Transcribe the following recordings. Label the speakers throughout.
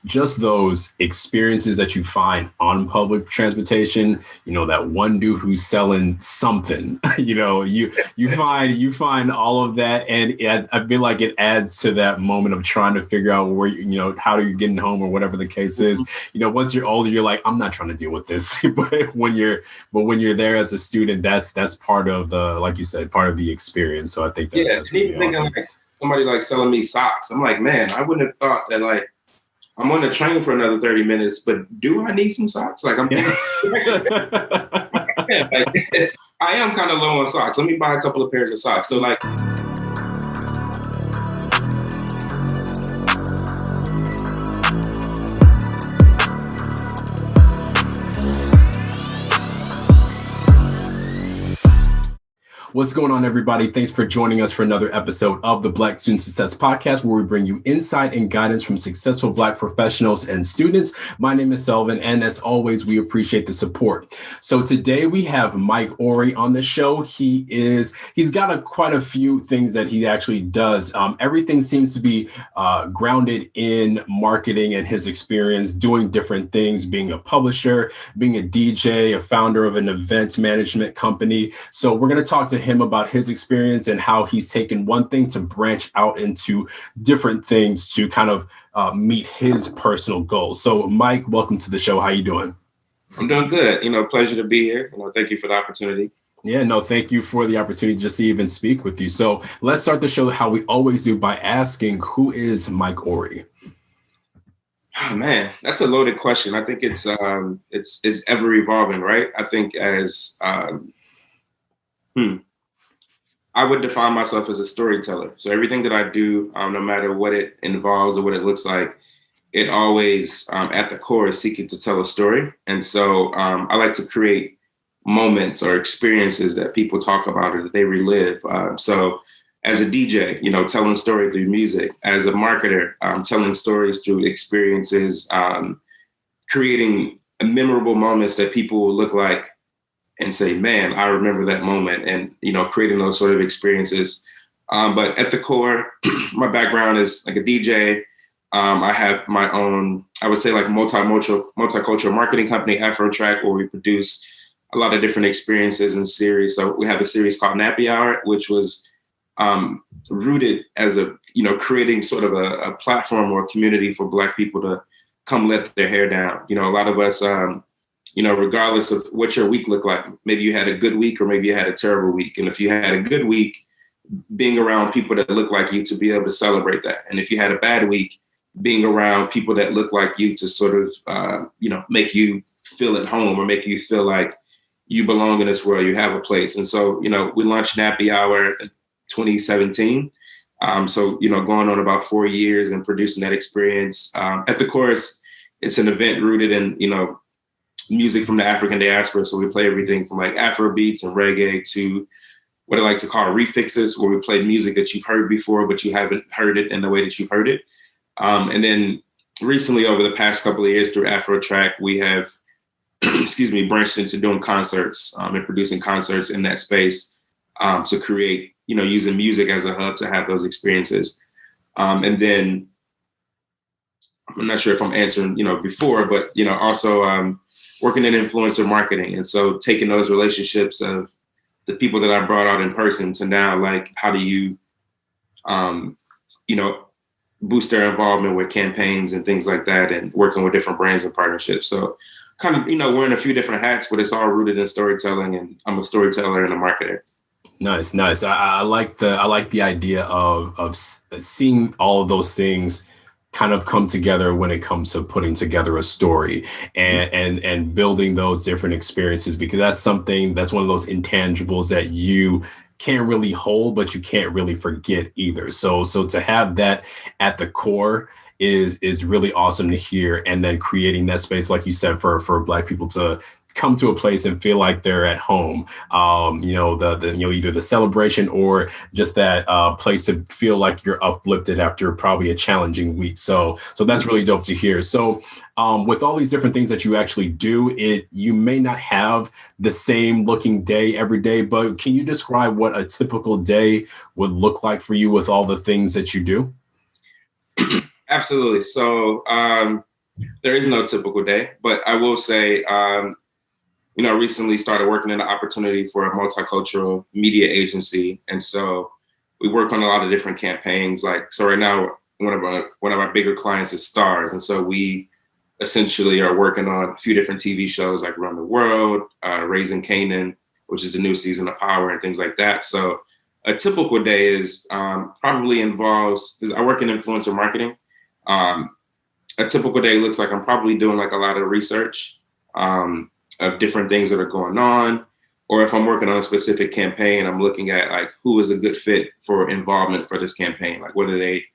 Speaker 1: just those experiences that you find on public transportation, that one dude who's selling something, you find all of that. And I feel like it adds to that moment of trying to figure out where, how are you getting home or whatever the case is. Once you're older, you're like, I'm not trying to deal with this. but when you're there as a student, that's part of the, like you said, part of the experience. So I think that's really awesome.
Speaker 2: Like somebody like selling me socks. I'm like, man, I wouldn't have thought that like, I'm on the train for another 30 minutes, but do I need some socks? Like I'm thinking, I am kind of low on socks. Let me buy a couple of pairs of socks. So like,
Speaker 1: What's going on, everybody? Thanks for joining us for another episode of the Black Student Success Podcast, where we bring you insight and guidance from successful Black professionals and students. My name is Selvin, and as always, we appreciate the support. So today we have Mike Orie on the show. He's got quite a few things that he actually does. Everything seems to be grounded in marketing and his experience doing different things, being a publisher, being a DJ, a founder of an event management company. So we're going to talk to him about his experience and how he's taken one thing to branch out into different things to kind of meet his personal goals. So Mike, welcome to the show. How you doing?
Speaker 2: I'm doing good. Pleasure to be here. Thank you for the opportunity.
Speaker 1: Yeah, no, thank you for the opportunity just to even speak with you. So let's start the show how we always do by asking, who is Mike Orie?
Speaker 2: Oh, man, that's a loaded question. I think it's ever evolving, right? I think as I would define myself as a storyteller. So everything that I do, no matter what it involves or what it looks like, it always at the core is seeking to tell a story. And so I like to create moments or experiences that people talk about or that they relive. So as a DJ, telling story through music. As a marketer, telling stories through experiences, creating memorable moments that people will look like and say, man, I remember that moment, and, creating those sort of experiences. But at the core, my background is like a DJ. I have my own, I would say like multicultural marketing company, Afrotrak, where we produce a lot of different experiences and series. So we have a series called Nappy Hour, which was rooted as creating sort of a platform or a community for Black people to come let their hair down. A lot of us, regardless of what your week looked like, maybe you had a good week or maybe you had a terrible week. And if you had a good week, being around people that look like you to be able to celebrate that. And if you had a bad week, being around people that look like you to sort of, make you feel at home or make you feel like you belong in this world, you have a place. And so, we launched Nappy Hour in 2017. Going on about 4 years and producing that experience. At the core, it's an event rooted in, music from the African diaspora. So we play everything from like Afro beats and reggae to what I like to call refixes, where we play music that you've heard before, but you haven't heard it in the way that you've heard it. And then recently, over the past couple of years through Afrotrak, we have, branched into doing concerts and producing concerts in that space to create, using music as a hub to have those experiences. And then I'm not sure if I'm answering, before, but, also working in influencer marketing. And so taking those relationships of the people that I brought out in person to now, like, how do you, boost their involvement with campaigns and things like that, and working with different brands and partnerships. So kind of, wearing a few different hats, but it's all rooted in storytelling, and I'm a storyteller and a marketer.
Speaker 1: Nice. I like the idea of seeing all of those things kind of come together when it comes to putting together a story and building those different experiences, because that's one of those intangibles that you can't really hold, but you can't really forget either. So to have that at the core is really awesome to hear. And then creating that space, like you said, for Black people to come to a place and feel like they're at home, either the celebration or just that place to feel like you're uplifted after probably a challenging week. So that's really dope to hear. So with all these different things that you actually do, you may not have the same looking day every day, but can you describe what a typical day would look like for you with all the things that you do?
Speaker 2: Absolutely. So There is no typical day, but I will say, I recently started working in an opportunity for a multicultural media agency. And so we work on a lot of different campaigns. So right now, one of our bigger clients is Stars. And so we essentially are working on a few different TV shows like Around the World, Raising Canaan, which is the new season of Power and things like that. So a typical day is probably involves, because I work in influencer marketing. A typical day looks like I'm probably doing like a lot of research of different things that are going on. Or if I'm working on a specific campaign, I'm looking at like who is a good fit for involvement for this campaign. Like what are they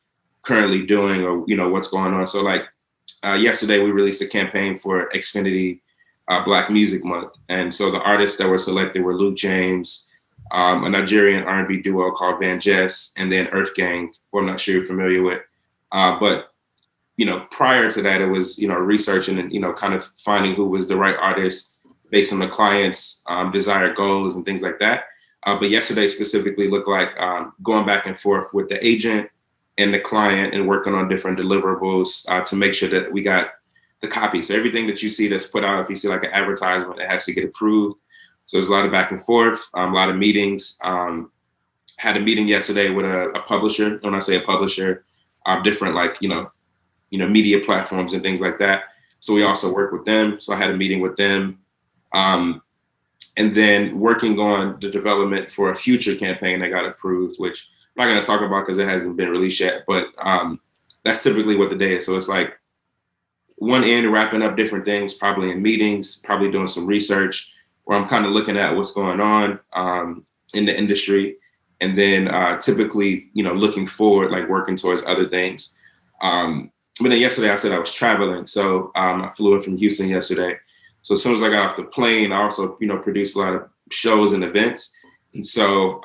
Speaker 2: currently doing, or what's going on. So like yesterday we released a campaign for Xfinity Black Music Month. And so the artists that were selected were Luke James, a Nigerian R&B duo called Van Jess, and then Earth Gang, who I'm not sure you're familiar with. But prior to that, it was, researching and, kind of finding who was the right artist based on the client's desired goals and things like that. But yesterday specifically looked like going back and forth with the agent and the client and working on different deliverables to make sure that we got the copy. So everything that you see that's put out, if you see like an advertisement, it has to get approved. So there's a lot of back and forth, a lot of meetings. Had a meeting yesterday with a publisher. When I say a publisher, different media platforms and things like that. So we also work with them. So I had a meeting with them. And then working on the development for a future campaign that got approved, which I'm not going to talk about because it hasn't been released yet, but that's typically what the day is. So it's like one end wrapping up different things, probably in meetings, probably doing some research where I'm kind of looking at what's going on in the industry. And then typically, looking forward, like working towards other things. But then yesterday I said I was traveling. So I flew in from Houston yesterday. So as soon as I got off the plane, I also, produced a lot of shows and events. And so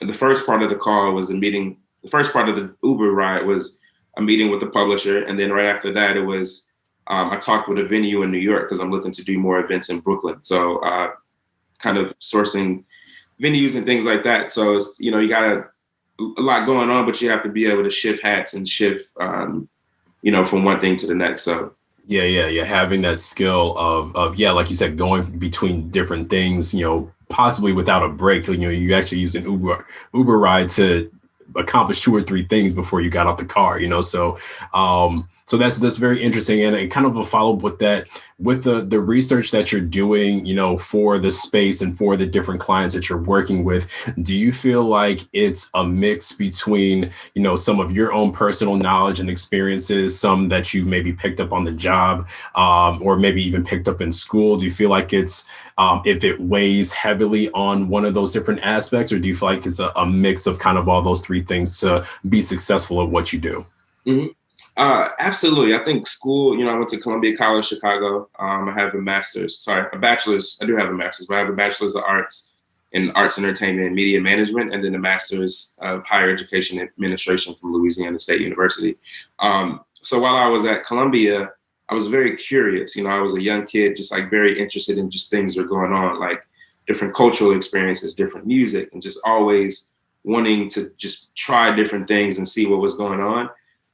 Speaker 2: the first part of the call was a meeting. The first part of the Uber ride was a meeting with the publisher. And then right after that, it was I talked with a venue in New York because I'm looking to do more events in Brooklyn. So kind of sourcing venues and things like that. So, it's, you got a lot going on, but you have to be able to shift hats and shift, from one thing to the next. So.
Speaker 1: Yeah. Having that skill of like you said, going between different things, possibly without a break. You actually use an Uber ride to accomplish 2 or 3 things before you got out the car. So that's very interesting. And kind of a follow up with that, with the research that you're doing, for the space and for the different clients that you're working with. Do you feel like it's a mix between, some of your own personal knowledge and experiences, some that you've maybe picked up on the job, or maybe even picked up in school? Do you feel like it's if it weighs heavily on one of those different aspects, or do you feel like it's a mix of kind of all those 3 things to be successful at what you do?
Speaker 2: Mm-hmm. Absolutely. I think school, I went to Columbia College, Chicago. I have a bachelor's. I do have a master's, but I have a bachelor's of arts in arts, entertainment, and media management, and then a master's of higher education administration from Louisiana State University. So while I was at Columbia, I was very curious. I was a young kid, just like very interested in just things that are going on, like different cultural experiences, different music, and just always wanting to just try different things and see what was going on.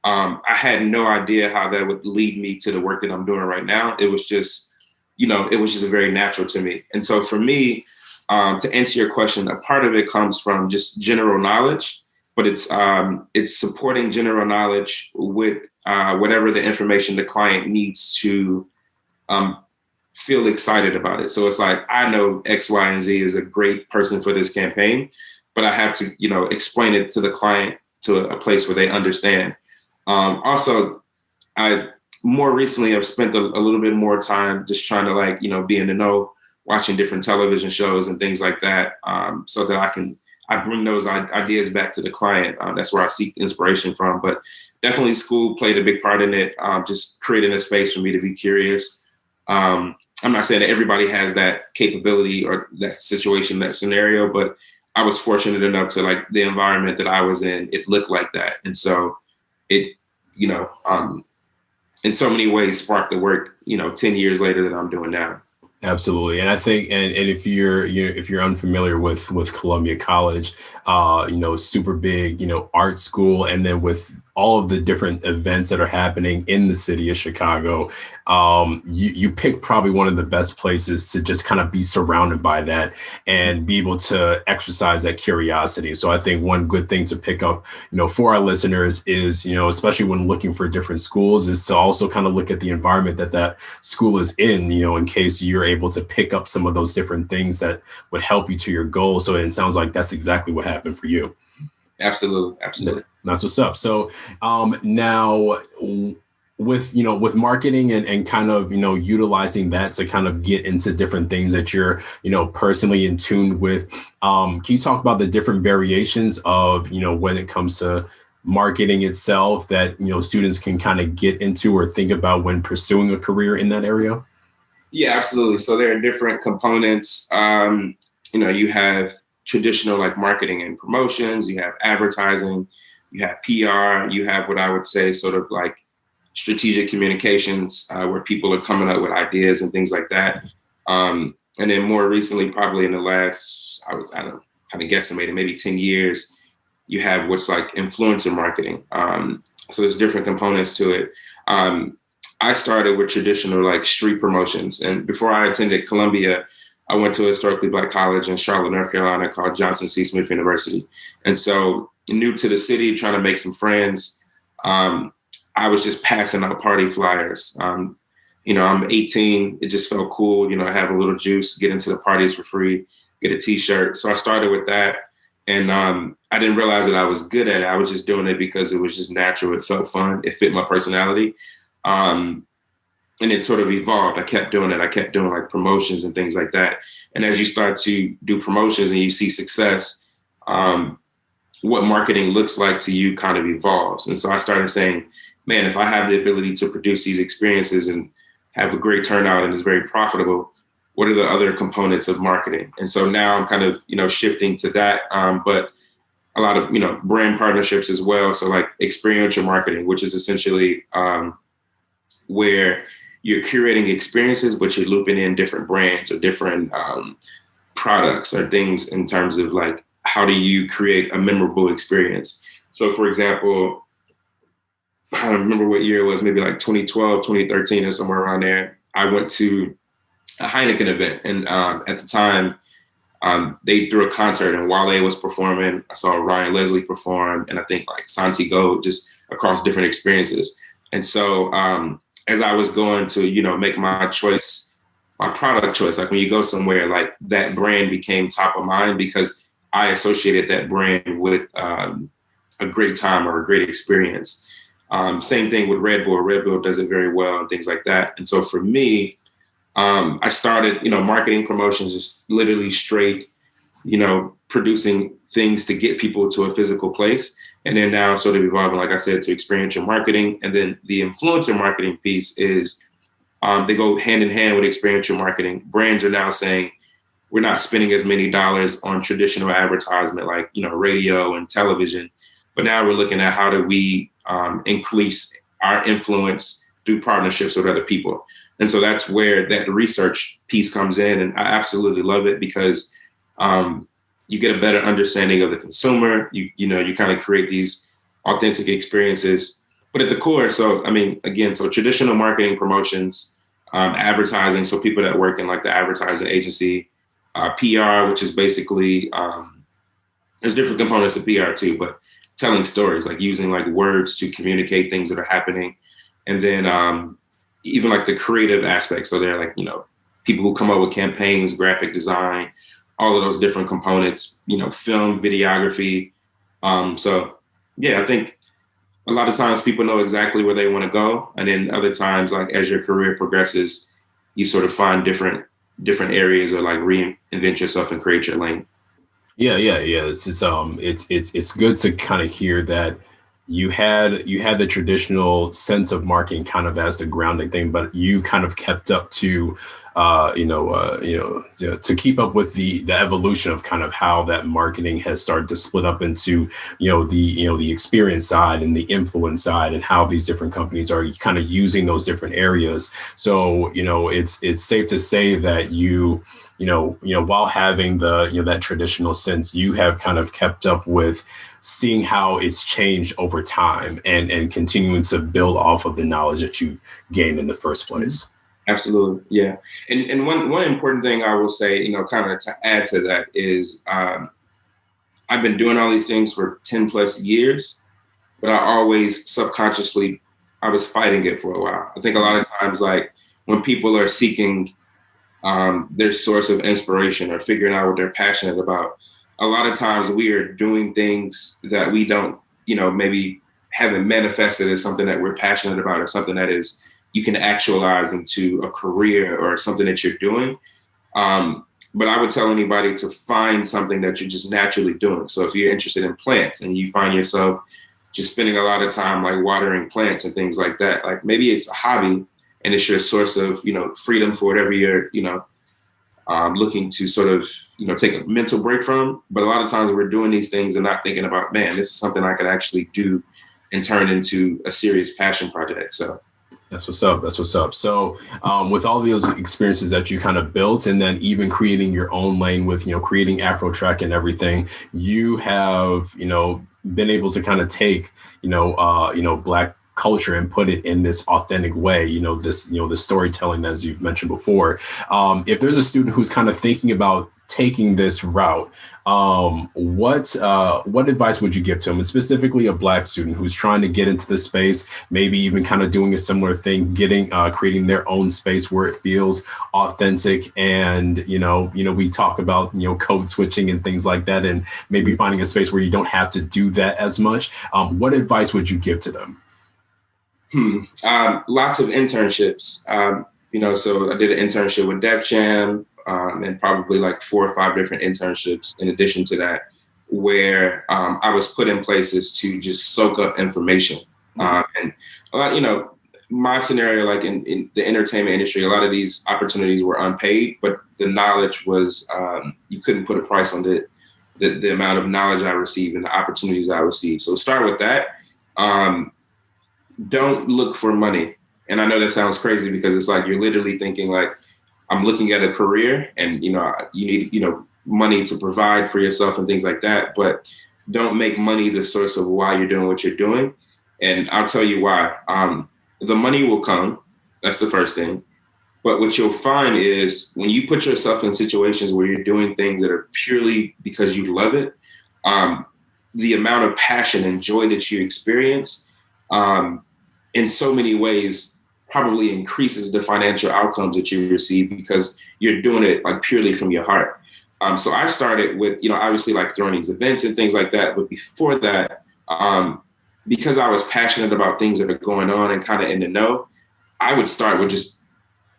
Speaker 2: I had no idea how that would lead me to the work that I'm doing right now. It was just, very natural to me. And so for me, to answer your question, a part of it comes from just general knowledge, but it's supporting general knowledge with whatever the information the client needs to feel excited about it. So it's like, I know X, Y, and Z is a great person for this campaign, but I have to, explain it to the client to a place where they understand. Also, I more recently have spent a little bit more time just trying to be in the know, watching different television shows and things like that, so that I bring those ideas back to the client. That's where I seek inspiration from. But definitely school played a big part in it, just creating a space for me to be curious. I'm not saying that everybody has that capability or that situation, that scenario, but I was fortunate enough to the environment that I was in, it looked like that. And so it, in so many ways sparked the work, 10 years later that I'm doing now.
Speaker 1: Absolutely, and I think, and if if you're unfamiliar with Columbia College, super big, art school, and then with all of the different events that are happening in the city of Chicago, you pick probably one of the best places to just kind of be surrounded by that and be able to exercise that curiosity. So I think one good thing to pick up, for our listeners is, especially when looking for different schools, is to also kind of look at the environment that school is in case you're able to pick up some of those different things that would help you to your goal. So it sounds like that's exactly what happened for you.
Speaker 2: Absolutely. Absolutely.
Speaker 1: That's what's up. So now with marketing and kind of, utilizing that to kind of get into different things that you're, personally in tune with. Can you talk about the different variations of, when it comes to marketing itself that, students can kind of get into or think about when pursuing a career in that area?
Speaker 2: Yeah, absolutely. So there are different components. You have traditional like marketing and promotions, you have advertising, you have PR, you have what I would say sort of like strategic communications, where people are coming up with ideas and things like that. And then more recently, probably in the last, I don't know, kind of guesstimating, maybe 10 years, you have what's like influencer marketing. So there's different components to it. I started with traditional like street promotions. And before I attended Columbia, I went to a historically Black college in Charlotte, North Carolina called Johnson C. Smith University. And so new to the city, trying to make some friends, I was just passing out party flyers. I'm 18. It just felt cool, have a little juice, get into the parties for free, get a t-shirt. So I started with that. And I didn't realize that I was good at it. I was just doing it because it was just natural. It felt fun. It fit my personality. And it sort of evolved. I kept doing it. I kept doing like promotions and things like that. And as you start to do promotions and you see success, what marketing looks like to you kind of evolves. And so I started saying, man, if I have the ability to produce these experiences and have a great turnout and it's very profitable, what are the other components of marketing? And so now I'm kind of, shifting to that. But a lot of, brand partnerships as well. So like experiential marketing, which is essentially where you're curating experiences, but you're looping in different brands or different products or things in terms of like, how do you create a memorable experience? So for example, I don't remember what year it was, maybe like 2012, 2013 or somewhere around there. I went to a Heineken event. And at the time, they threw a concert and Wale was performing. I saw Ryan Leslie perform and I think like Santi Go, just across different experiences. And so as I was going to, make my choice, my product choice, like when you go somewhere, like that brand became top of mind because I associated that brand with a great time or a great experience. Same thing with Red Bull. Red Bull does it very well and things like that. And so for me, I started, marketing promotions, just literally straight, producing things to get people to a physical place. And then now sort of evolving, like I said, to experiential marketing. And then the influencer marketing piece is they go hand in hand with experiential marketing. Brands are now saying, we're not spending as many dollars on traditional advertisement like, radio and television. But now we're looking at how do we increase our influence through partnerships with other people. And so that's where that research piece comes in. And I absolutely love it because you get a better understanding of the consumer. You kind of create these authentic experiences. But at the core, so traditional marketing, promotions, advertising. So people that work in like the advertising agency, PR, which is basically, there's different components of PR too, but telling stories, like using like words to communicate things that are happening. And then even like the creative aspects. So they're like, people who come up with campaigns, graphic design, all of those different components, film, videography. So yeah, I think a lot of times people know exactly where they want to go. And then other times, like as your career progresses, you sort of find different areas or like reinvent yourself and create your lane.
Speaker 1: Yeah. It's good to kind of hear that you had the traditional sense of marketing kind of as the grounding thing, but you kind of kept up to to keep up with the evolution of kind of how that marketing has started to split up into, the experience side and the influence side, and how these different companies are kind of using those different areas. So, it's safe to say that while having that traditional sense, you have kind of kept up with seeing how it's changed over time, and continuing to build off of the knowledge that you've gained in the first place.
Speaker 2: Absolutely. Yeah. And one important thing I will say, kind of to add to that is, I've been doing all these things for 10 plus years, but I always subconsciously, I was fighting it for a while. I think a lot of times, like when people are seeking their source of inspiration or figuring out what they're passionate about, a lot of times we are doing things that we don't, maybe haven't manifested as something that we're passionate about, or something that is, you can actualize into a career or something that you're doing. But I would tell anybody to find something that you're just naturally doing. So if you're interested in plants and you find yourself just spending a lot of time like watering plants and things like that, like maybe it's a hobby and it's your source of, freedom for whatever you're, looking to sort of, take a mental break from. But a lot of times we're doing these things and not thinking about, man, this is something I could actually do and turn into a serious passion project. So
Speaker 1: that's what's up. That's what's up. So with all those experiences that you kind of built, and then even creating your own lane with, creating Afrotrak and everything, you have, been able to kind of take, Black culture and put it in this authentic way, the storytelling, as you've mentioned before. If there's a student who's kind of thinking about taking this route, what advice would you give to them, and specifically a Black student who's trying to get into the space, maybe even kind of doing a similar thing, creating their own space where it feels authentic, and we talk about code switching and things like that, and maybe finding a space where you don't have to do that as much. What advice would you give to them?
Speaker 2: Lots of internships. So I did an internship with Def Jam, and probably like 4 or 5 different internships in addition to that, where I was put in places to just soak up information. And a lot, my scenario, like in the entertainment industry, a lot of these opportunities were unpaid, but the knowledge was, you couldn't put a price on the amount of knowledge I received and the opportunities I received. So start with that. Don't look for money. And I know that sounds crazy, because it's like you're literally thinking like, I'm looking at a career and, you need, money to provide for yourself and things like that. But don't make money the source of why you're doing what you're doing. And I'll tell you why. The money will come. That's the first thing. But what you'll find is when you put yourself in situations where you're doing things that are purely because you love it, the amount of passion and joy that you experience, in so many ways probably increases the financial outcomes that you receive, because you're doing it like purely from your heart. So I started with, obviously like throwing these events and things like that. But before that, because I was passionate about things that are going on and kind of in the know, I would start with just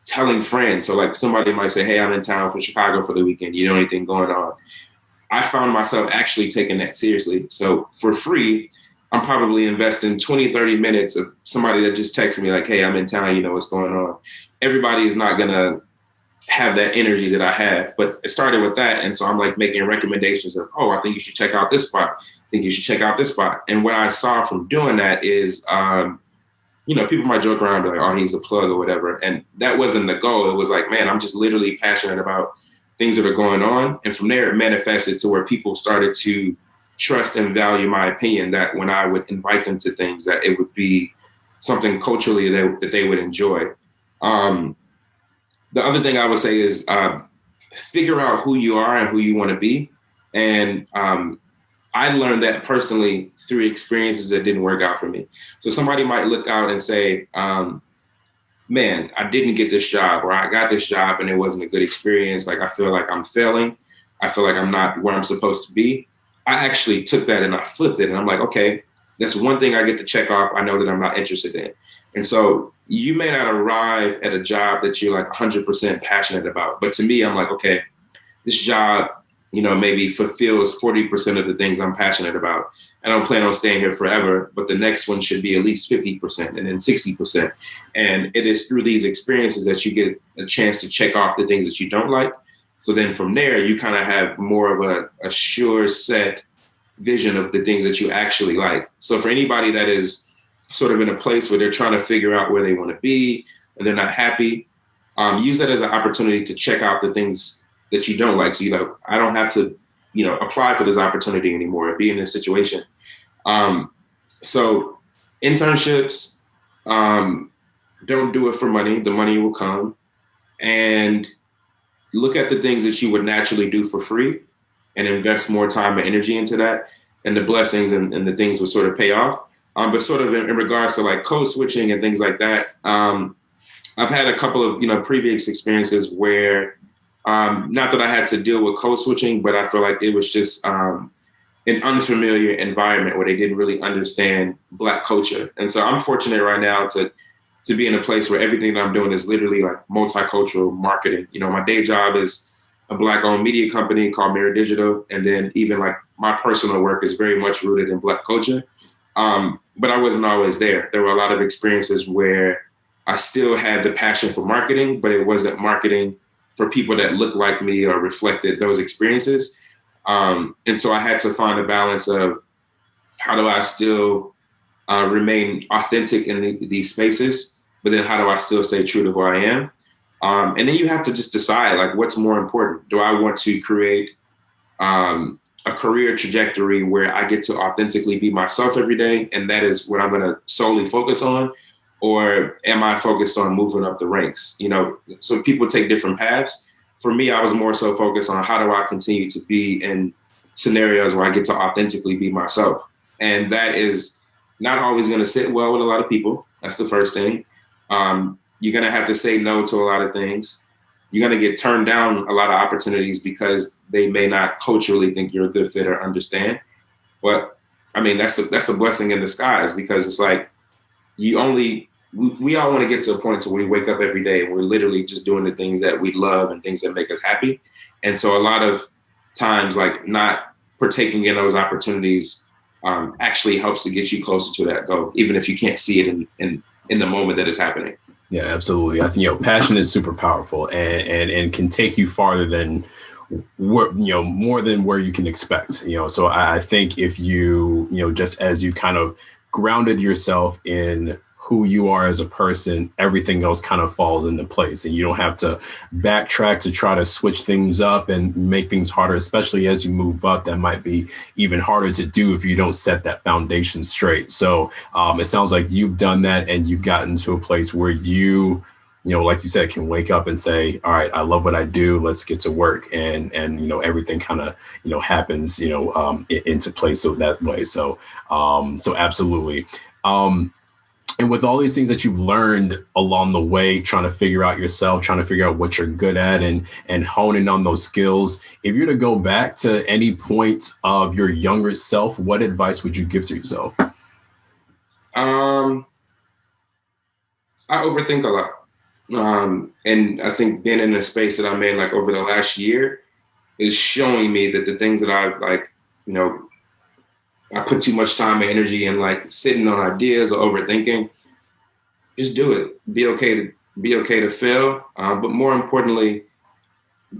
Speaker 2: telling friends. So like somebody might say, hey, I'm in town for Chicago for the weekend. You know anything going on? I found myself actually taking that seriously. So for free, I'm probably investing 20, 30 minutes of somebody that just texts me like, hey, I'm in town, what's going on. Everybody is not going to have that energy that I have, but it started with that. And so I'm like making recommendations of, oh, I think you should check out this spot. I think you should check out this spot. And what I saw from doing that is, people might joke around like, oh, he's a plug or whatever. And that wasn't the goal. It was like, man, I'm just literally passionate about things that are going on. And from there, it manifested to where people started to trust and value my opinion, that when I would invite them to things, that it would be something culturally that they would enjoy. The other thing I would say is figure out who you are and who you want to be. And I learned that personally through experiences that didn't work out for me. So somebody might look out and say, man, I didn't get this job, or I got this job and it wasn't a good experience. Like, I feel like I'm failing. I feel like I'm not where I'm supposed to be. I actually took that and I flipped it. And I'm like, okay, that's one thing I get to check off. I know that I'm not interested in. And so you may not arrive at a job that you're like 100% passionate about. But to me, I'm like, okay, this job, maybe fulfills 40% of the things I'm passionate about. I don't plan on staying here forever, but the next one should be at least 50% and then 60%. And it is through these experiences that you get a chance to check off the things that you don't like. So then from there, you kind of have more of a sure set vision of the things that you actually like. So for anybody that is sort of in a place where they're trying to figure out where they want to be and they're not happy, use that as an opportunity to check out the things that you don't like. So I don't have to, apply for this opportunity anymore or be in this situation. So internships, don't do it for money. The money will come. And look at the things that you would naturally do for free and invest more time and energy into that. And the blessings and the things will sort of pay off. But sort of in regards to like code switching and things like that, I've had a couple of, previous experiences where, not that I had to deal with code switching, but I feel like it was just an unfamiliar environment where they didn't really understand Black culture. And so I'm fortunate right now to be in a place where everything that I'm doing is literally like multicultural marketing. My day job is a Black-owned media company called Mirror Digital. And then even like my personal work is very much rooted in Black culture. But I wasn't always there. There were a lot of experiences where I still had the passion for marketing, but it wasn't marketing for people that looked like me or reflected those experiences. And so I had to find a balance of how do I still remain authentic in these spaces, but then how do I still stay true to who I am? And then you have to just decide, like, what's more important? Do I want to create a career trajectory where I get to authentically be myself every day, and that is what I'm going to solely focus on? Or am I focused on moving up the ranks? So people take different paths. For me, I was more so focused on how do I continue to be in scenarios where I get to authentically be myself. And that is not always going to sit well with a lot of people. That's the first thing. You're going to have to say no to a lot of things. You're going to get turned down a lot of opportunities because they may not culturally think you're a good fit or understand. But I mean, that's a blessing in disguise, because it's like we all want to get to a point to where we wake up every day and we're literally just doing the things that we love and things that make us happy. And so a lot of times, like, not partaking in those opportunities actually helps to get you closer to that goal, even if you can't see it in the moment that it's happening.
Speaker 1: Yeah, absolutely. I think, passion is super powerful and can take you farther than more than where you can expect. So I think if you, just as you've kind of grounded yourself in who you are as a person, everything else kind of falls into place, and you don't have to backtrack to try to switch things up and make things harder, especially as you move up. That might be even harder to do if you don't set that foundation straight. So it sounds like you've done that, and you've gotten to a place where you like you said, can wake up and say, all right, I love what I do. Let's get to work. And everything kind of, happens, into place so that way. So absolutely. And with all these things that you've learned along the way, trying to figure out yourself, trying to figure out what you're good at and honing on those skills, if you're to go back to any point of your younger self, what advice would you give to yourself?
Speaker 2: I overthink a lot. And I think being in a space that I'm in, like, over the last year is showing me that the things that I've, like, I put too much time and energy in, like, sitting on ideas or overthinking. Just do it. Be okay to fail. But more importantly,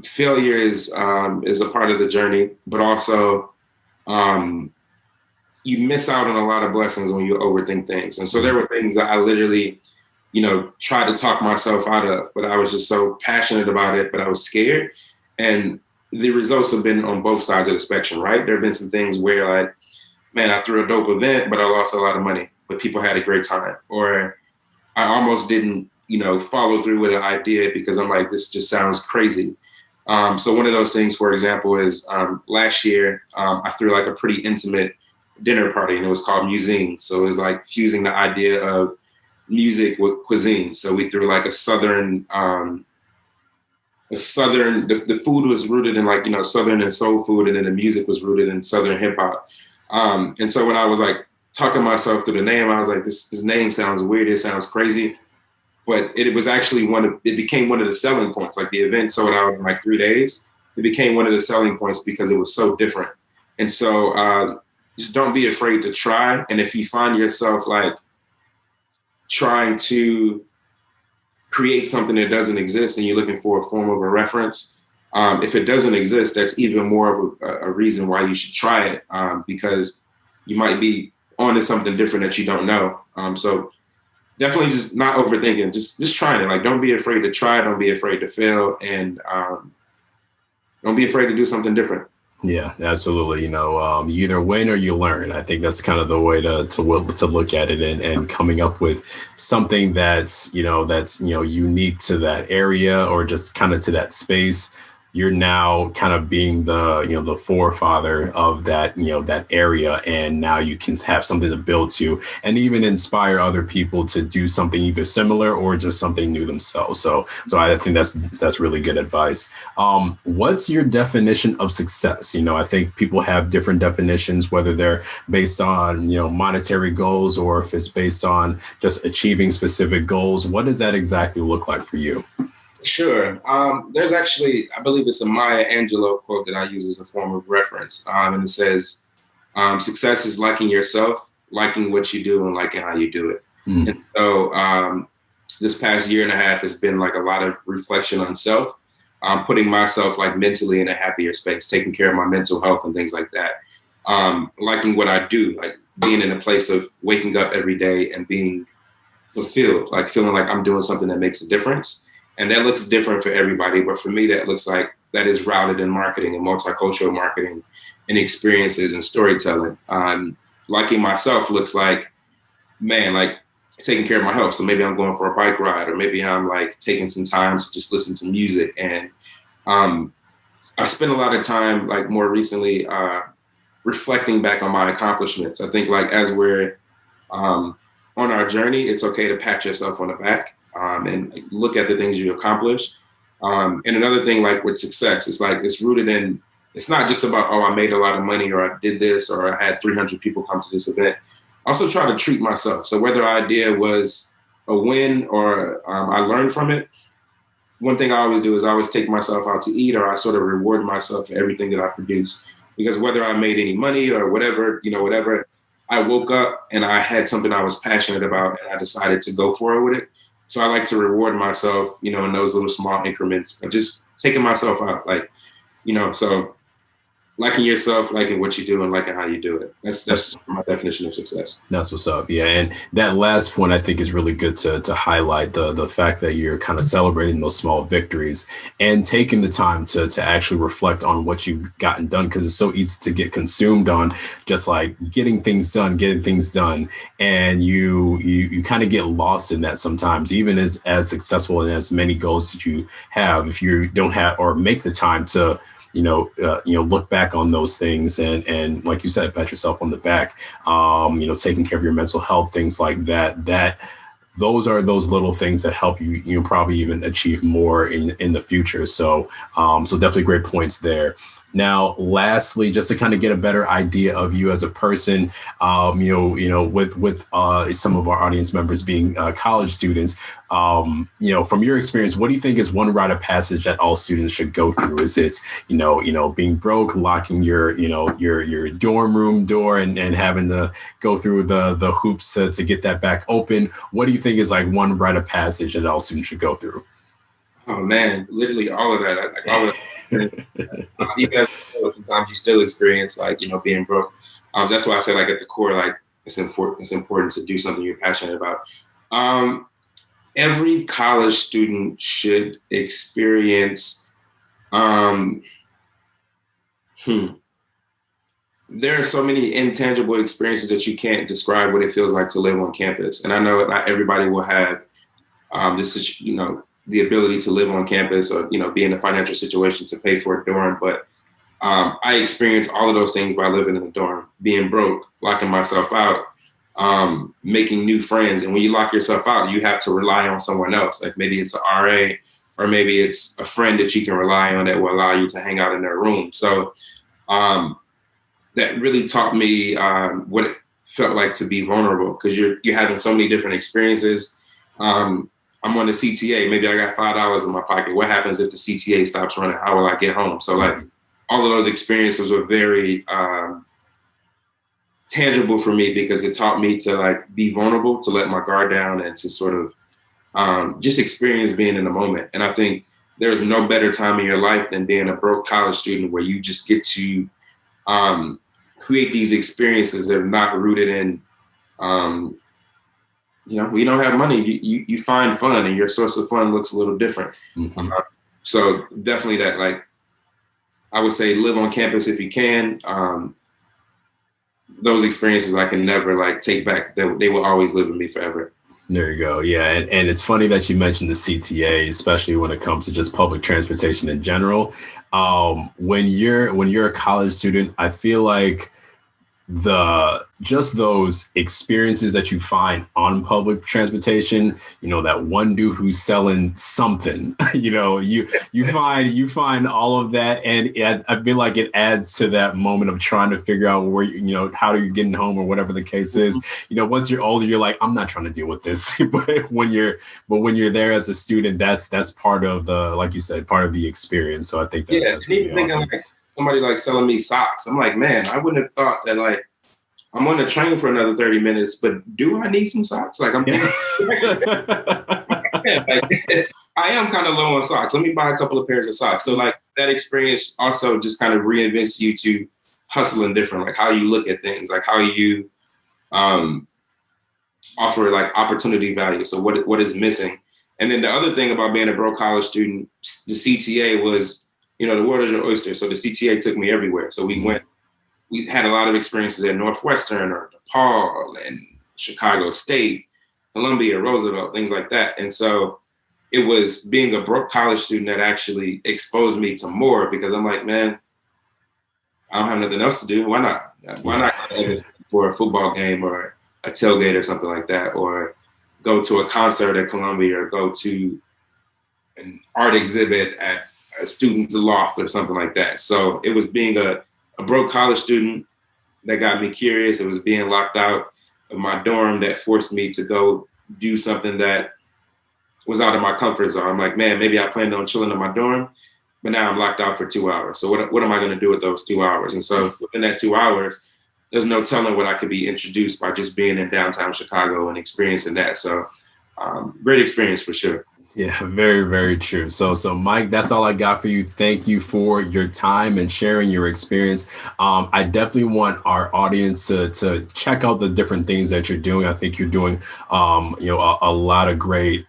Speaker 2: failure is a part of the journey, but also you miss out on a lot of blessings when you overthink things. And so there were things that I literally, tried to talk myself out of, but I was just so passionate about it, but I was scared. And the results have been on both sides of the spectrum, right? There have been some things where, like, man, I threw a dope event, but I lost a lot of money, but people had a great time. Or I almost didn't, follow through with an idea because I'm like, this just sounds crazy. So one of those things, for example, is last year, I threw like a pretty intimate dinner party, and it was called Musine. So it was like fusing the idea of music with cuisine. So we threw like the food was rooted in, like, Southern and soul food, and then the music was rooted in Southern hip hop. And so when I was, like, talking myself through the name, I was like, this name sounds weird. It sounds crazy. But it was actually it became one of the selling points. Like, the event sold out in like 3 days. it became one of the selling points because it was so different. And so just don't be afraid to try. And if you find yourself like trying to create something that doesn't exist and you're looking for a form of a reference, if it doesn't exist, that's even more of a reason why you should try it, because you might be onto something different that you don't know. So definitely just not overthinking, just trying it. Like, don't be afraid to try, don't be afraid to fail, and don't be afraid to do something different.
Speaker 1: Yeah, absolutely. You either win or you learn. I think that's kind of the way to look at it, and coming up with something that's unique to that area or just kind of to that space. You're now kind of being the forefather of that, that area. And now you can have something to build to and even inspire other people to do something either similar or just something new themselves. So I think that's really good advice. What's your definition of success? I think people have different definitions, whether they're based on, monetary goals or if it's based on just achieving specific goals. What does that exactly look like for you?
Speaker 2: Sure. There's actually, I believe it's a Maya Angelou quote that I use as a form of reference. And it says, success is liking yourself, liking what you do, and liking how you do it. Mm. And so this past year and a half has been like a lot of reflection on self, putting myself like mentally in a happier space, taking care of my mental health and things like that. Liking what I do, like being in a place of waking up every day and being fulfilled, like feeling like I'm doing something that makes a difference. And that looks different for everybody. But for me, that looks like that is routed in marketing and multicultural marketing and experiences and storytelling. Liking myself looks like, man, like taking care of my health. So maybe I'm going for a bike ride, or maybe I'm like taking some time to just listen to music. And I spent a lot of time, like more recently, reflecting back on my accomplishments. I think like as we're on our journey, it's okay to pat yourself on the back. And look at the things you accomplish. And another thing, like with success, it's like it's rooted in, it's not just about, oh, I made a lot of money or I did this or I had 300 people come to this event. I also try to treat myself. So whether our idea was a win or I learned from it, one thing I always do is I always take myself out to eat, or I sort of reward myself for everything that I produce. Because whether I made any money or whatever, I woke up and I had something I was passionate about and I decided to go forward with it. So I like to reward myself, in those little small increments, but just taking myself out, so liking yourself, liking what you do, and liking how you do it. That's my definition of success.
Speaker 1: That's what's up. Yeah. And that last point, I think, is really good to highlight the fact that you're kind of celebrating those small victories and taking the time to actually reflect on what you've gotten done, because it's so easy to get consumed on just like getting things done. And you kind of get lost in that sometimes, even as successful and as many goals that you have, if you don't have or make the time to look back on those things and like you said, pat yourself on the back, taking care of your mental health, things like that, those are those little things that help you, probably even achieve more in the future. So definitely great points there. Now, lastly, just to kind of get a better idea of you as a person, with some of our audience members being college students, from your experience, what do you think is one rite of passage that all students should go through? Is it, being broke, locking your dorm room door and having to go through the hoops to get that back open? What do you think is like one rite of passage that all students should go through?
Speaker 2: Oh man, literally all of that. Like all of that. Even sometimes you still experience being broke. That's why I say at the core, it's important to do something you're passionate about. Every college student should experience. There are so many intangible experiences that you can't describe what it feels like to live on campus. And I know not everybody will have the ability to live on campus or, be in a financial situation to pay for a dorm. But I experienced all of those things by living in a dorm, being broke, locking myself out, making new friends. And when you lock yourself out, you have to rely on someone else. Like maybe it's an RA or maybe it's a friend that you can rely on that will allow you to hang out in their room. So that really taught me what it felt like to be vulnerable, because you're having so many different experiences. I'm on the CTA. Maybe I got $5 in my pocket. What happens if the CTA stops running? How will I get home? So like all of those experiences were very tangible for me because it taught me to like be vulnerable, to let my guard down, and to sort of just experience being in the moment. And I think there is no better time in your life than being a broke college student where you just get to create these experiences that are not rooted in, we don't have money. You find fun, and your source of fun looks a little different. Mm-hmm. So definitely that, like, I would say live on campus if you can. Those experiences I can never like take back. They will always live with me forever.
Speaker 1: There you go. Yeah. And it's funny that you mentioned the CTA, especially when it comes to just public transportation in general. When you're a college student, I feel like just those experiences that you find on public transportation, that one dude who's selling something, you find all of that. And I feel like it adds to that moment of trying to figure out where, how are you getting home or whatever the case is. Once you're older, you're like, I'm not trying to deal with this. but when you're there as a student, that's part of the, like you said, part of the experience. So I think that's really awesome.
Speaker 2: Somebody like selling me socks. I'm like, man, I wouldn't have thought that, like, I'm on the train for another 30 minutes, but do I need some socks? Like, I'm thinking, I am kind of low on socks. Let me buy a couple of pairs of socks. So like that experience also just kind of reinvents you to hustle and different, like how you look at things, like how you offer like opportunity value. So what is missing? And then the other thing about being a broke college student, the CTA was, the world is your oyster. So the CTA took me everywhere. So we had a lot of experiences at Northwestern or DePaul and Chicago State, Columbia, Roosevelt, things like that. And so it was being a broke college student that actually exposed me to more, because I'm like, man, I don't have nothing else to do. Why not? Why not go for a football game or a tailgate or something like that, or go to a concert at Columbia, or go to an art exhibit at a student's loft or something like that. So it was being a broke college student that got me curious. It was being locked out of my dorm that forced me to go do something that was out of my comfort zone. I'm like, man, maybe I planned on chilling in my dorm, but now I'm locked out for 2 hours. So what am I going to do with those 2 hours? And so within that 2 hours, there's no telling what I could be introduced by just being in downtown Chicago and experiencing that. So great experience for sure.
Speaker 1: Yeah, very, very true. So Mike, that's all I got for you. Thank you for your time and sharing your experience. I definitely want our audience to check out the different things that you're doing. I think you're doing, a lot of great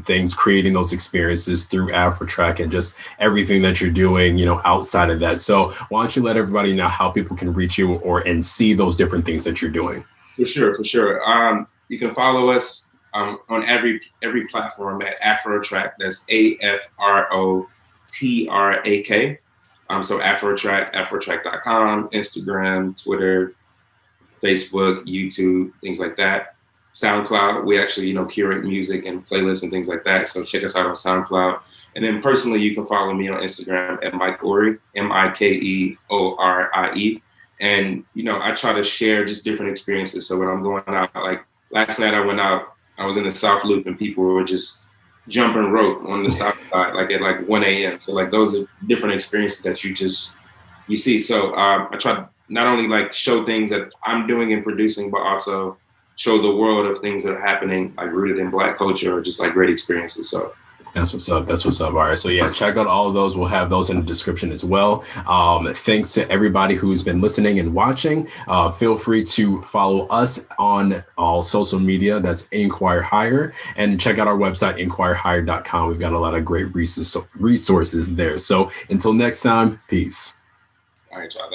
Speaker 1: things, creating those experiences through Afrotrak and just everything that you're doing, outside of that. So why don't you let everybody know how people can reach you and see those different things that you're doing?
Speaker 2: For sure. You can follow us on every platform at Afrotrak. That's AFROTRAK. So Afrotrak, Afrotrak.com, Instagram, Twitter, Facebook, YouTube, things like that. SoundCloud, we actually, curate music and playlists and things like that. So check us out on SoundCloud. And then personally, you can follow me on Instagram at Mike Orie, MikeOrie. And, I try to share just different experiences. So when I'm going out, like last night I went out, I was in the South Loop and people were just jumping rope on the South side, like at like 1 a.m. So like those are different experiences that you see. So I try to not only like show things that I'm doing and producing, but also show the world of things that are happening, like rooted in Black culture or just like great experiences. So
Speaker 1: that's what's up. All right. So yeah, check out all of those. We'll have those in the description as well. Thanks to everybody who's been listening and watching. Feel free to follow us on all social media. That's Inquire Hire, and check out our website, inquirehire.com. We've got a lot of great resources there. So until next time, peace.
Speaker 2: All right, y'all.